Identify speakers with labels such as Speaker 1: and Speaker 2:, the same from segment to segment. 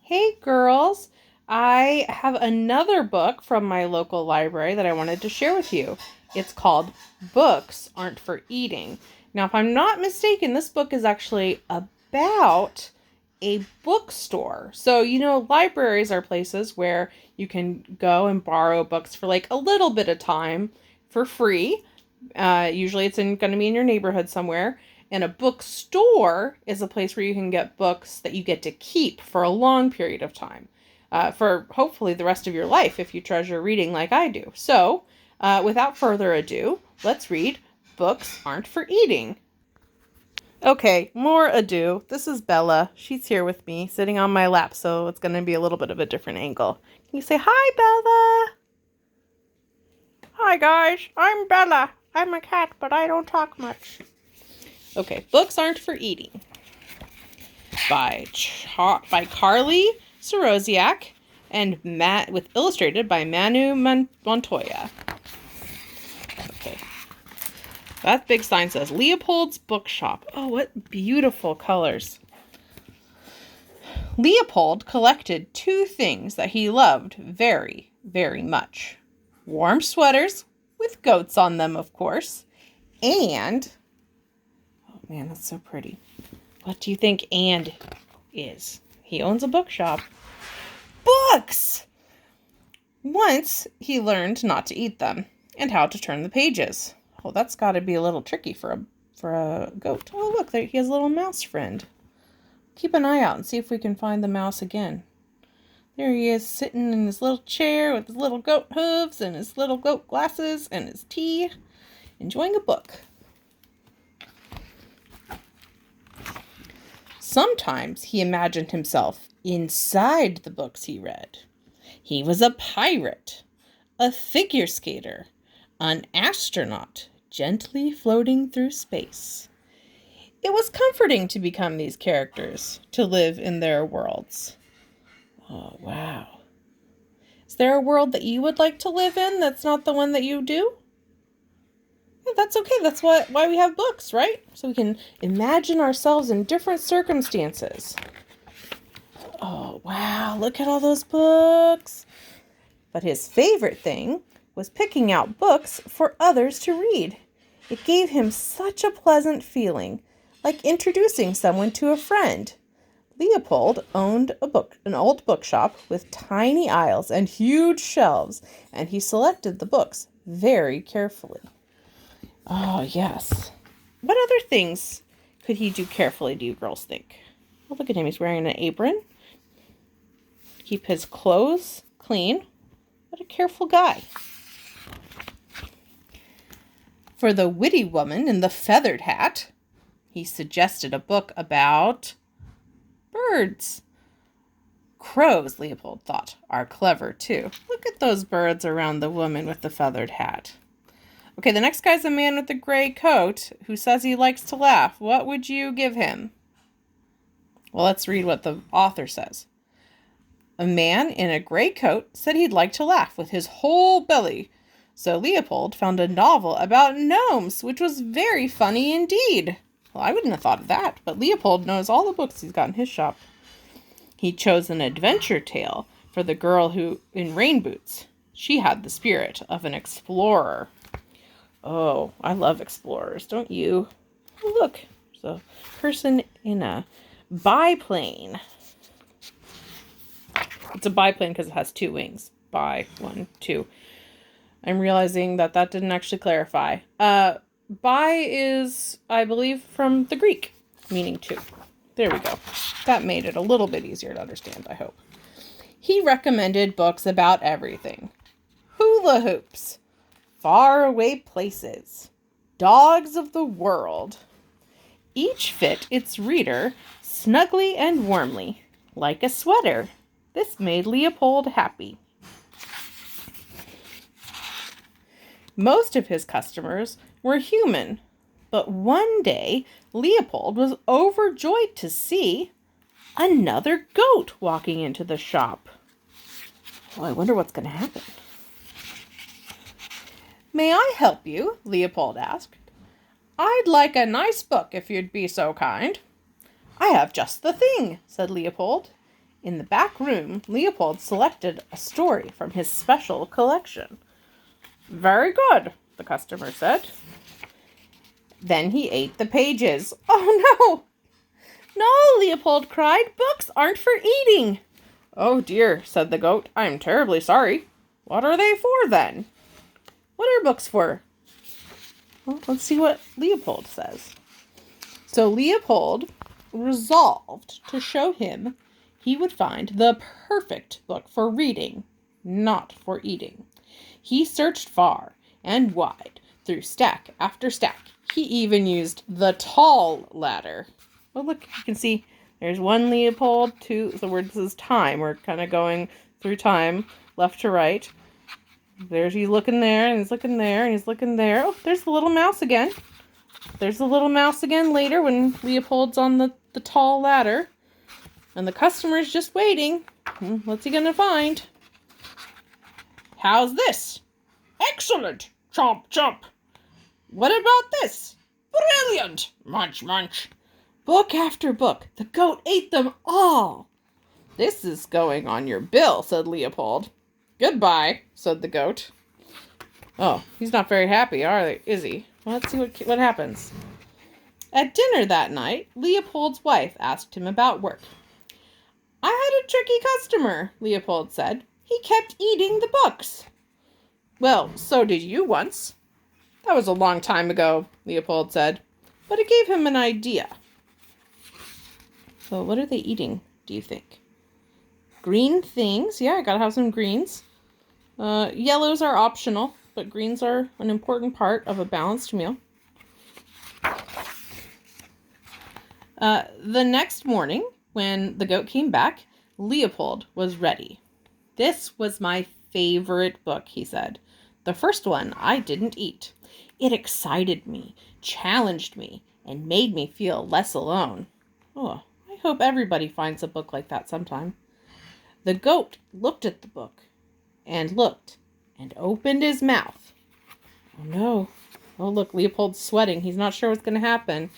Speaker 1: Hey girls, I have another book from my local library that I wanted to share with you. It's called Books Aren't for Eating. Now, if I'm not mistaken, this book is actually about a bookstore. So, libraries are places where you can go and borrow books for like a little bit of time for free. Usually it's going to be in your neighborhood somewhere. And a bookstore is a place where you can get books that you get to keep for a long period of time, for hopefully the rest of your life if you treasure reading like I do. So, without further ado, let's read Books Aren't for Eating. Okay, more ado. This is Bella. She's here with me, sitting on my lap, so it's going to be a little bit of a different angle. Can you say, "Hi, Bella"? Hi, guys. I'm Bella. I'm a cat, but I don't talk much. Okay, Books Aren't for Eating by Carly Sorosiak and with illustrated by Manu Montoya. Okay. That big sign says Leopold's Bookshop. Oh, what beautiful colors. Leopold collected two things that he loved very, very much. Warm sweaters with goats on them, of course, and man, that's so pretty. What do you think "and" is? He owns a bookshop. Books! Once he learned not to eat them and how to turn the pages. Oh, that's got to be a little tricky for a goat. Oh, look, there he has a little mouse friend. Keep an eye out and see if we can find the mouse again. There he is, sitting in his little chair with his little goat hooves and his little goat glasses and his tea, enjoying a book. Sometimes he imagined himself inside the books he read. He was a pirate, a figure skater, an astronaut, gently floating through space. It was comforting to become these characters, to live in their worlds. Oh, wow. Is there a world that you would like to live in that's not the one that you do? Yeah, that's okay. That's why we have books, right? So we can imagine ourselves in different circumstances. Oh, wow. Look at all those books. But his favorite thing was picking out books for others to read. It gave him such a pleasant feeling, like introducing someone to a friend. Leopold owned an old bookshop with tiny aisles and huge shelves, and he selected the books very carefully. Oh, yes. What other things could he do carefully, do you girls think? Oh, look at him. He's wearing an apron. Keep his clothes clean. What a careful guy. For the witty woman in the feathered hat, he suggested a book about birds. Crows, Leopold thought, are clever too. Look at those birds around the woman with the feathered hat. Okay, the next guy's a man with a gray coat who says he likes to laugh. What would you give him? Well, let's read what the author says. A man in a gray coat said he'd like to laugh with his whole belly. So Leopold found a novel about gnomes, which was very funny indeed. Well, I wouldn't have thought of that, but Leopold knows all the books he's got in his shop. He chose an adventure tale for the girl who in rain boots. She had the spirit of an explorer. Oh, I love explorers, don't you? Oh, look, there's a person in a biplane. It's a biplane because it has two wings. Bi, 1, 2. I'm realizing that didn't actually clarify. Bi is, I believe, from the Greek, meaning two. There we go. That made it a little bit easier to understand, I hope. He recommended books about everything. Hula hoops, faraway places, dogs of the world. Each fit its reader snugly and warmly, like a sweater. This made Leopold happy. Most of his customers were human, but one day Leopold was overjoyed to see another goat walking into the shop. Well, I wonder what's going to happen. May I help you? Leopold asked. I'd like a nice book if you'd be so kind. I have just the thing, said Leopold. In the back room, Leopold selected a story from his special collection. Very good, the customer said. Then he ate the pages. Oh no! No, Leopold cried. Books aren't for eating. Oh dear, said the goat. I am terribly sorry. What are they for then? What are books for? Well, let's see what Leopold says. So Leopold resolved to show him he would find the perfect book for reading, not for eating. He searched far and wide through stack after stack. He even used the tall ladder. Oh, look, you can see there's one Leopold, two. So this is time. We're kind of going through time, left to right. He's looking there, and he's looking there, and he's looking there. Oh, there's the little mouse again. There's the little mouse again later when Leopold's on the tall ladder. And the customer's just waiting. What's he going to find? How's this? Excellent! Chomp, chomp! What about this? Brilliant! Munch, munch! Book after book, the goat ate them all. This is going on your bill, said Leopold. Goodbye, said the goat. Oh, he's not very happy, is he? Well, let's see what happens. At dinner that night, Leopold's wife asked him about work. I had a tricky customer, Leopold said. He kept eating the books. Well, so did you once. That was a long time ago, Leopold said, but it gave him an idea. So what are they eating, do you think? Green things. Yeah, I gotta have some greens. Yellows are optional, but greens are an important part of a balanced meal. The next morning, when the goat came back, Leopold was ready. This was my favorite book, he said. The first one I didn't eat. It excited me, challenged me, and made me feel less alone. Oh, I hope everybody finds a book like that sometime. The goat looked at the book, and looked, and opened his mouth. Oh no. Oh look, Leopold's sweating. He's not sure what's going to happen.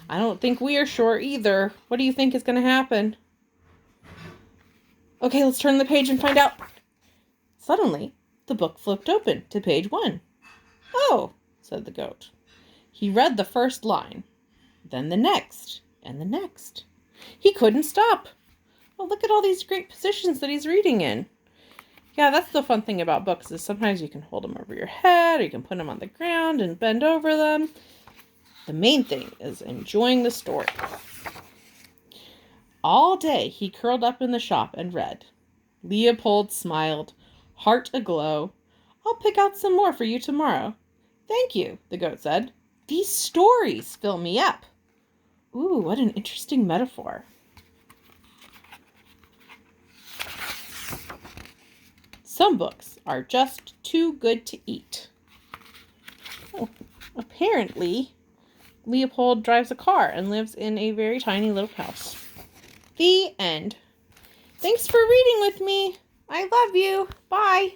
Speaker 1: I don't think we are sure either. What do you think is going to happen? Okay, let's turn the page and find out. Suddenly, the book flipped open to page 1. Oh, said the goat. He read the first line, then the next, and the next. He couldn't stop. Oh, look at all these great positions that he's reading in. Yeah, that's the fun thing about books is sometimes you can hold them over your head or you can put them on the ground and bend over them. The main thing is enjoying the story. All day he curled up in the shop and read. Leopold smiled, heart aglow. I'll pick out some more for you tomorrow. Thank you, the goat said. These stories fill me up. Ooh, what an interesting metaphor. Some books are just too good to eat. Oh, apparently, Leopold drives a car and lives in a very tiny little house. The end. Thanks for reading with me. I love you. Bye.